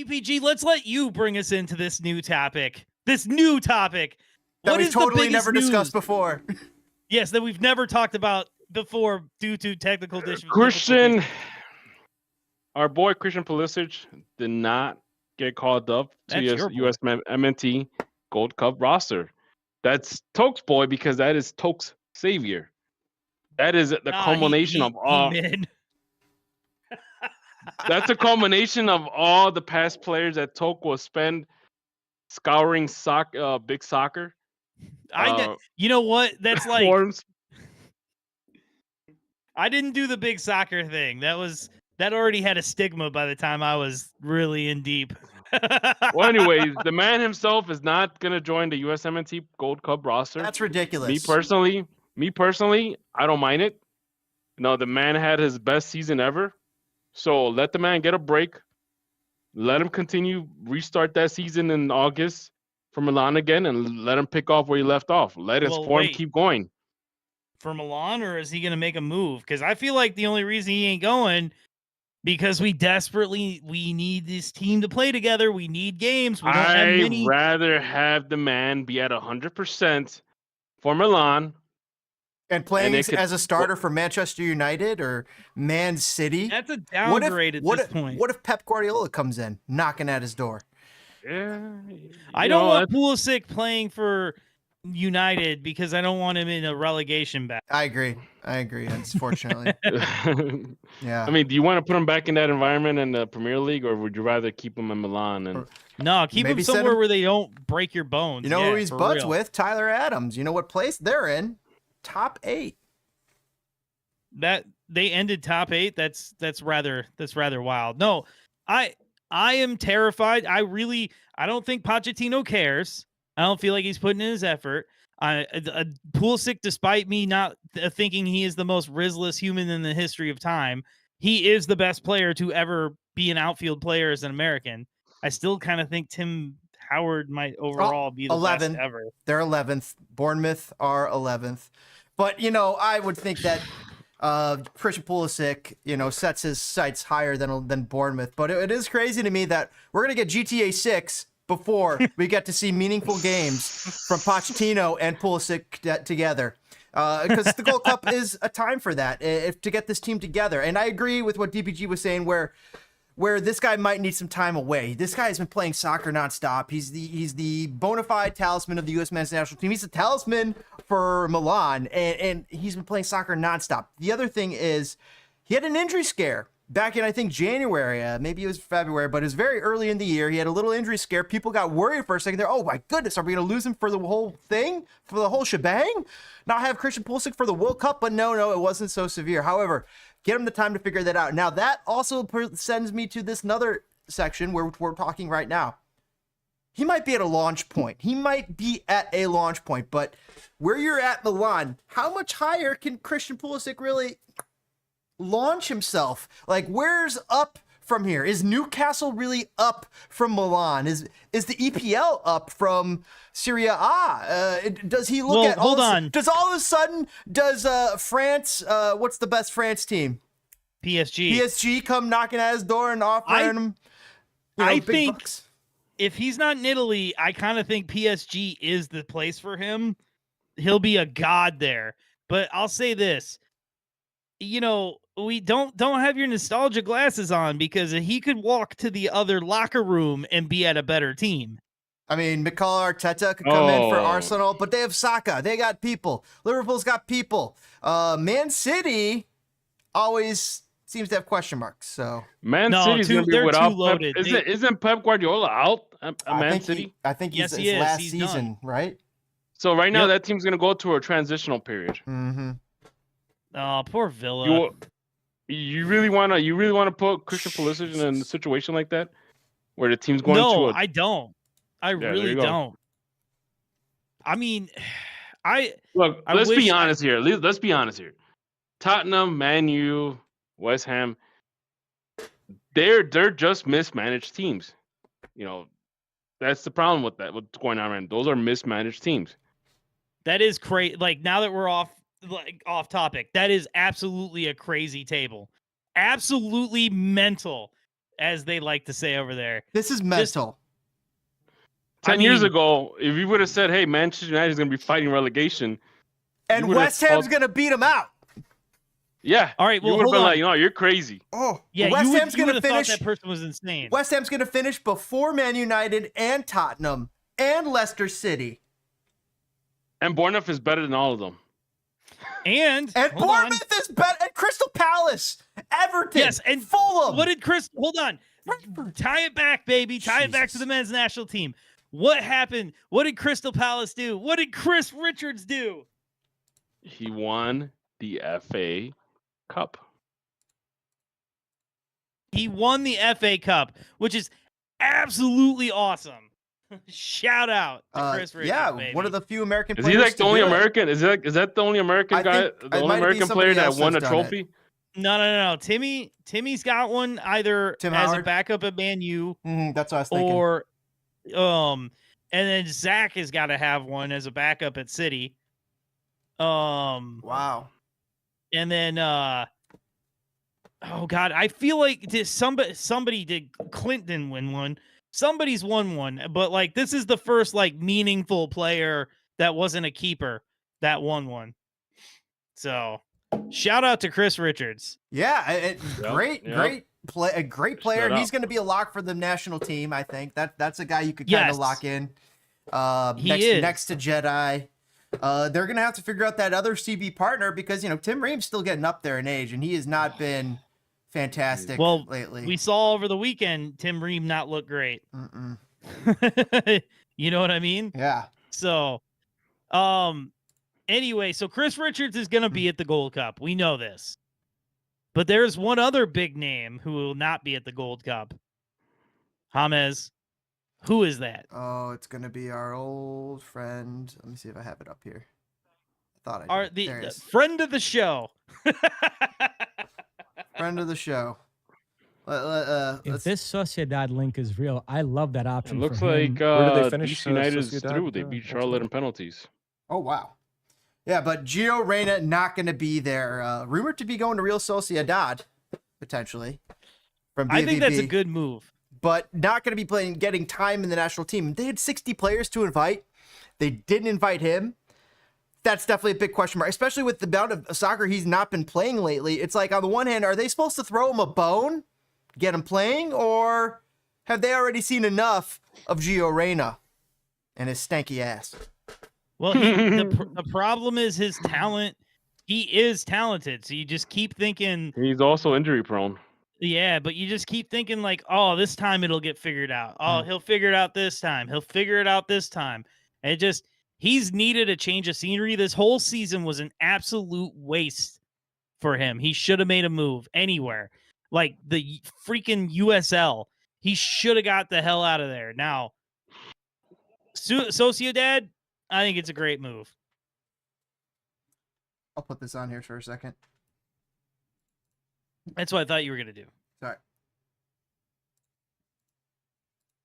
DPG, let's let you bring us into this new topic. That what we've totally never discussed before. Yes, that we've never talked about before due to technical Christian, our boy Christian Pulisic did not get called up to USMNT Gold Cup roster. That's Toke's boy because that is Toke's savior. That is the culmination of all. That's a culmination of all the past players that Toke will spend scouring big soccer. You know what? That's like forms. I didn't do the big soccer thing. That already had a stigma by the time I was really in deep. Well, anyways, the man himself is not gonna join the USMNT Gold Cup roster. That's ridiculous. Me personally, I don't mind it. No, the man had his best season ever. So let the man get a break. Let him restart that season in August for Milan again, and let him pick off where he left off. Let his form keep going. For Milan, or is he going to make a move? Because I feel like the only reason he ain't going because we need this team to play together. We need games. We don't have many. I'd rather have the man be at 100% for Milan. And playing as a starter for Manchester United or Man City. That's a downgrade at this point. What if Pep Guardiola comes in, knocking at his door? Yeah, I don't want Pulisic playing for United because I don't want him in a relegation battle. I agree. Unfortunately. Yeah. I mean, do you want to put him back in that environment in the Premier League, or would you rather keep him in Milan? No, keep him somewhere where they don't break your bones. You know who he's buds with? Tyler Adams. You know what place they're in? Top 8. That they ended top 8. That's rather wild. No, I am terrified. I don't think Pochettino cares. I don't feel like he's putting in his effort. Pulisic, despite me not thinking he is the most rizless human in the history of time, he is the best player to ever be an outfield player as an American. I still kind of think Tim Howard might overall be the best ever. They're 11th. Bournemouth are 11th. But, I would think that Christian Pulisic, sets his sights higher than Bournemouth. But it is crazy to me that we're going to get GTA 6 before we get to see meaningful games from Pochettino and Pulisic together. Because the Gold Cup is a time for that, to get this team together. And I agree with what DPG was saying, where this guy might need some time away. This guy has been playing soccer nonstop. He's the bona fide talisman of the U.S. men's national team. He's the talisman for Milan, and he's been playing soccer nonstop. The other thing is he had an injury scare back in, I think, January. Maybe it was February, but it was very early in the year. He had a little injury scare. People got worried for a second there. Oh, my goodness, are we going to lose him for the whole thing? For the whole shebang? Not have Christian Pulisic for the World Cup? But no, it wasn't so severe. However, get him the time to figure that out. Now, that also sends me to this another section where we're talking right now. He might be at a launch point. But where you're at, Milan, how much higher can Christian Pulisic really launch himself? Like, where's up from here? Is Newcastle really up from Milan? Is the EPL up from Serie A? Does he look at... Hold on. Does all of a sudden, France, what's the best France team? PSG come knocking at his door and offering him big bucks? If he's not in Italy, I kind of think PSG is the place for him. He'll be a god there. But I'll say this, we don't have your nostalgia glasses on, because he could walk to the other locker room and be at a better team. I mean, Mikel Arteta could come in for Arsenal, but they have Saka. They got people. Liverpool's got people. Man City always seems to have question marks. So City's going to be without Pep. Isn't Pep Guardiola out at Man City? I think he's last season, done. Right? So right now that team's going to go to a transitional period. Mm-hmm. Oh, poor Villa. You really want to put Christian Pulisic in a situation like that, where the team's going to? No, I don't. I really don't. I mean, let's be honest here. Let's be honest here. Tottenham, Man U, West Ham, they're just mismanaged teams. That's the problem with that. What's going on around? Those are mismanaged teams. That is crazy. Like, now that we're off topic, that is absolutely a crazy table. Absolutely mental. as they like to say over there. This is mental. 10 years ago, if you would have said, hey, Manchester United is going to be fighting relegation. And West Ham's going to beat them out. Yeah. All right. Well, you would have hold been on. like, no, you're crazy. Oh, yeah. West you Ham's going to finish. Thought that person was insane. West Ham's going to finish before Man United and Tottenham and Leicester City. And Bournemouth is better than all of them. And Bournemouth is better. And Crystal Palace, Everton, yes, and Fulham. What did Chris? Hold on. Tie it back, baby. Tie it back to the men's national team. What happened? What did Crystal Palace do? What did Chris Richards do? He won the FA Cup. He won the FA Cup, which is absolutely awesome. Shout out to Chris Richards. Yeah, baby. one of the few American Is players. he like the only to do it. American? Is that the only American guy? The only American player that won a trophy? No. Timmy's got one either Tim as Howard? a backup at Man U, That's what I was thinking. or and then Zach has got to have one as a backup at City. Wow. And then oh god, I feel like somebody did Clinton win one. Somebody's won one, but like this is the first like meaningful player that wasn't a keeper that won one. So, shout out to Chris Richards. Yeah, great player. Shut He's up. going to be a lock for the national team. I think that's a guy you could kind of Yes. lock in. He is. Next to Jedi. They're going to have to figure out that other CB partner because Tim Ream's still getting up there in age, and he has not been fantastic lately. We saw over the weekend Tim Ream not look great. You know what I mean? Yeah. So, anyway, so Chris Richards is going to be at the Gold Cup. We know this. But there's one other big name who will not be at the Gold Cup. James. Who is that? Oh, it's going to be our old friend. Let me see if I have it up here. I thought I did. There it The is. friend of the show. Friend of the show. If this Sociedad link is real, I love that It option. looks for him. like Where did they finish, DC United is Sociedad, through. They beat Charlotte in penalties. Oh, wow. Yeah, but Gio Reyna not going to be there. Rumored to be going to Real Sociedad, potentially. From I think that's a BVB, good move. but not going to be getting time in the national team. They had 60 players to invite. They didn't invite him. That's definitely a big question mark, especially with the amount of soccer he's not been playing lately. It's like, on the one hand, are they supposed to throw him a bone, get him playing, or have they already seen enough of Gio Reyna and his stanky ass? Well, the problem is his talent. He is talented, so you just keep thinking, He's also injury prone. yeah, but you just keep thinking like, oh, this time it'll get figured out. Oh, he'll figure it out this time. He'll figure it out this time. And he's needed a change of scenery. This whole season was an absolute waste for him. He should have made a move anywhere. Like the freaking USL. He should have got the hell out of there. Now, Sociedad, I think it's a great move. I'll put this on here for a second. That's what I thought you were going to do. Sorry.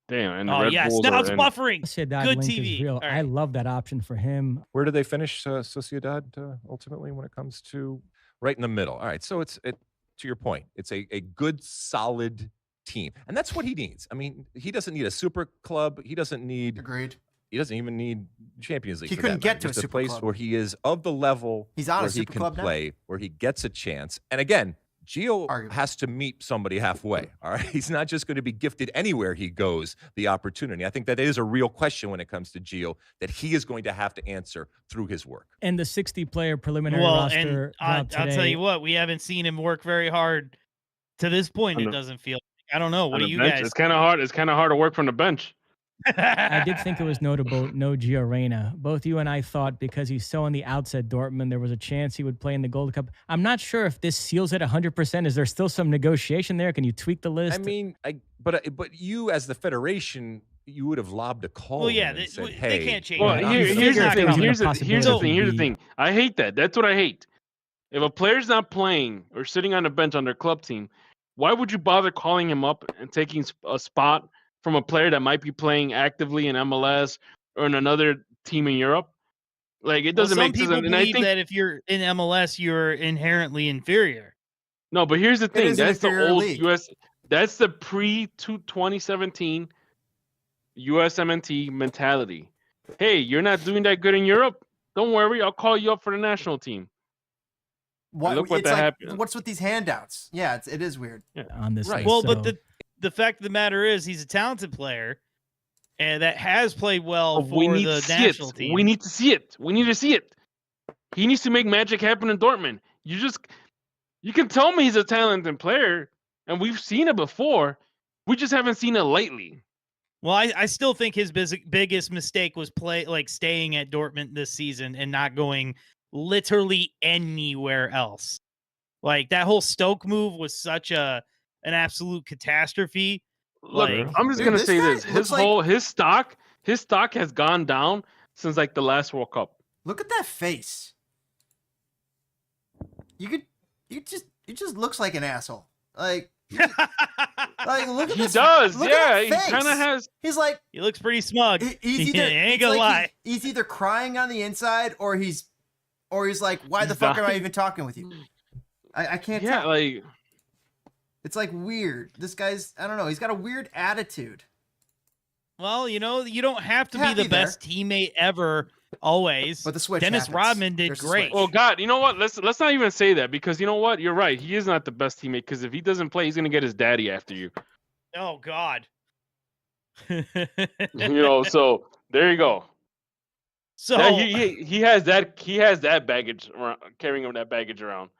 Damn, and the Oh, Red yes. Bulls Now are it's in. buffering. Sociedad Good link TV. is real. All I right. love that option for him. Where do they finish Sociedad ultimately when it comes to right in the middle? All right, so to your point, it's a good solid team, and that's what he needs. I mean, he doesn't need a super club. He doesn't Agreed. even need Champions League. He for couldn't that get matter. to a Just super place club. where he is of the level He's on a where he super can club now. play, where he gets a chance. And again, Gio Arguably. has to meet somebody halfway. All right, he's not just going to be gifted anywhere he goes the opportunity. I think that is a real question when it comes to Gio that he is going to have to answer through his work. And the 60-player preliminary Well, roster and I'll dropped tell today. you what, we haven't seen him work very hard to this point. On It the- doesn't feel. I don't know. What on do the you bench. guys? It's kind of hard. It's kind of hard to work from the bench. I did think it was notable, no Gio Reyna. Both you and I thought because he's so on the outs at Dortmund, there was a chance he would play in the Gold Cup. I'm not sure if this seals it 100%. Is there still some negotiation there? Can you tweak the list? I mean, but you as the federation, you would have lobbed a call. Well, to yeah, him and said, they hey, can't change Well, it. Yeah, here's the figure if thing. there's a Here's the possibility. thing. Here's the thing. I hate that. That's what I hate. If a player's not playing or sitting on the bench on their club team, why would you bother calling him up and taking a spot from a player that might be playing actively in MLS or in another team in Europe? Like, it doesn't some make people sense. And I believe think that if you're in MLS, you're inherently inferior. no, but here's the thing. is an That's the inferior old league. That's the pre-2017 USMNT mentality. Hey, you're not doing that good in Europe? Don't worry, I'll call you up for the national team. What? Look what It's that like, happened. what's with these handouts? Yeah, it is weird. On this Right. list, Well, so. but the fact of the matter is, he's a talented player, and that has played well But we for need the to see national it. team. We need to see it. We need to see it. He needs to make magic happen in Dortmund. You can tell me he's a talented player, and we've seen it before. We just haven't seen it lately. Well, I still think his biggest mistake was staying at Dortmund this season and not going literally anywhere else. Like, that whole Stoke move was such an absolute catastrophe. Look, Like, I'm just Dude, gonna this say guy this: looks like- his stock has gone down since like the last World Cup. Look at that face. It just looks like an asshole. Like look at He this. does, look yeah. at He that face. kind of has. He's like he looks pretty smug. he's either ain't it's gonna like lie. he's either crying on the inside or he's like, why the fuck am I even talking with you? I can't Yeah, tell. like It's like weird. This guy's, I don't know. He's got a weird attitude. Well, you don't have to be Happy the best teammate ever, always. But the switch Dennis happens. Rodman did There's a great. switch. oh God, you know what? Let's not even say that, because you know what? You're right. He is not the best teammate, because if he doesn't play, he's gonna get his daddy after you. Oh God. So there you go. So He has that baggage around, carrying him that baggage around.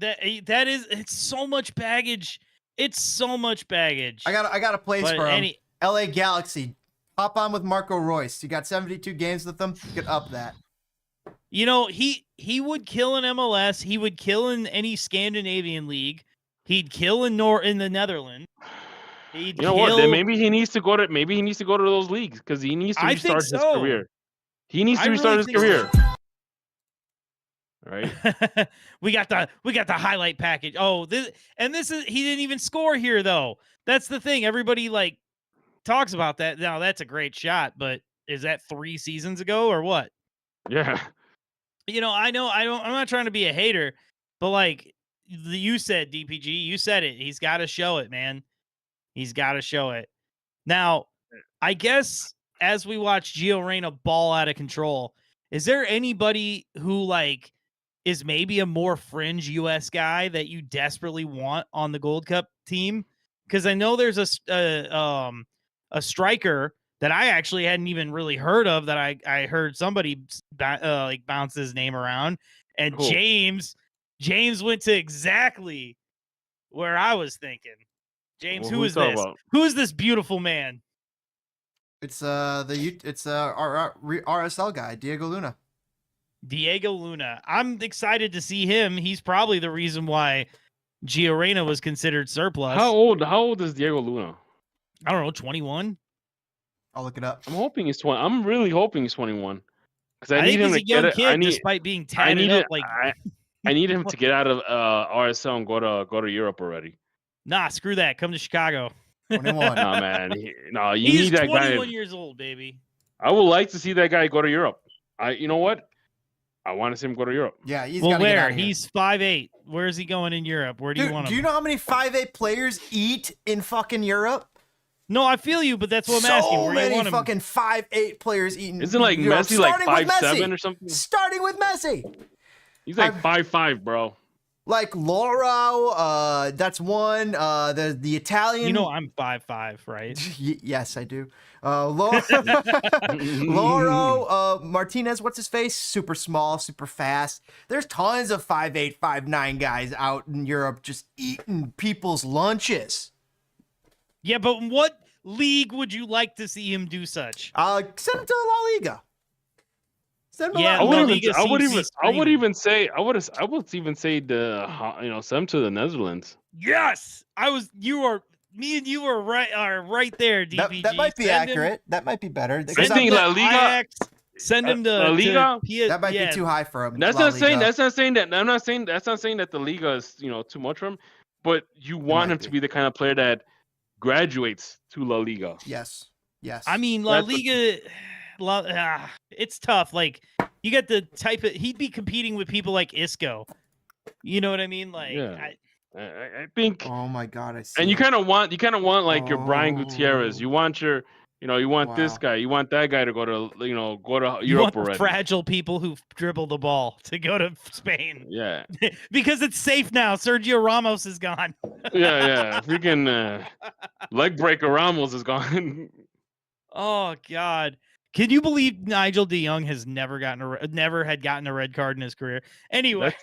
it's so much baggage. It's so much baggage. I got a place But for him. LA Galaxy. Hop on with Marco Royce. You got 72 games with them. Get up that. He would kill in MLS. He would kill in any Scandinavian league. He'd kill in the Netherlands. You know what? Then maybe he needs to go to those leagues, because he needs to I restart think his so. career. He needs I to restart really his think career. so. Right? we got the highlight package. Oh, this is he didn't even score here though. That's the thing. Everybody talks about that. Now that's a great shot, but is that 3 seasons ago or what? Yeah. I'm not trying to be a hater, but you said, DPG, you said it. He's got to show it, man. He's got to show it. Now, I guess as we watch Gio Reyna ball out of control, is there anybody who is maybe a more fringe US guy that you desperately want on the Gold Cup team? Because I know there's a striker that I actually hadn't even really heard of, that I heard somebody bounce his name around, and Cool. James went to exactly where I was thinking. James, Well, who who is you talking this? about? Who is this beautiful man? It's our RSL guy, Diego Luna. Diego Luna. I'm excited to see him. He's probably the reason why Gio Reyna was considered surplus. How old is Diego Luna? I don't know, 21? I'll look it up. I'm hoping he's 20. I'm really hoping he's 21. Because I I need think him he's to a young get it. kid, despite being tatted up. I need him to get out of RSL and go to Europe already. Nah, screw that. Come to Chicago. 21. Nah, man. You He's need that 21 guy. years old, baby. I would like to see that guy go to Europe. You know what? I want to see him go to Europe. Yeah, he's Well, got to get where? out of here. He's 5'8". Where's he going in Europe? Where do you want him? Do you know how many 5'8" players eat in fucking Europe? No, I feel you, but that's what I'm So asking. Where do you many want him? fucking 5'8" players eating. Isn't like Europe, Messi like starting with 5'7" Messi. or something? Starting with Messi. He's like 5'5", bro. Like Lauro, that's one. The Italian. You know I'm 5'5", right? Yes, I do. Lauro, Martinez, what's his face? Super small, super fast. There's tons of 5'8", 5'9" guys out in Europe just eating people's lunches. Yeah, but what league would you like to see him do such? Send him to La Liga. Send him to Yeah, La La Liga. Liga I would seems even say send him to the Netherlands. Yes, me and you are right there, DPG. That might be Send him- accurate. That might be better. I Because think La Liga. Ajax, send him to La Liga? that might be too high for him. That's La not saying. Liga. That's not saying that. I'm not saying. That's not saying that the Liga is too much for him. But you want might him to be. be the kind of player that graduates to La Liga. Yes. I mean, La That's what- Liga, it's tough. Like, you get the type of, he'd be competing with people like Isco. You know what I mean? Like, Yeah. I think, Oh my God, I see. and you it. kind of want like your Brian Gutierrez. Oh. You want you want this Wow. guy. You want that guy to go to You Europe want the already. fragile people who dribble the ball to go to Spain Yeah, because it's safe now. Sergio Ramos is gone. yeah. Freaking leg breaker Ramos is gone. Oh God. Can you believe Nigel de Jong has never had gotten a red card in his career? Anyway,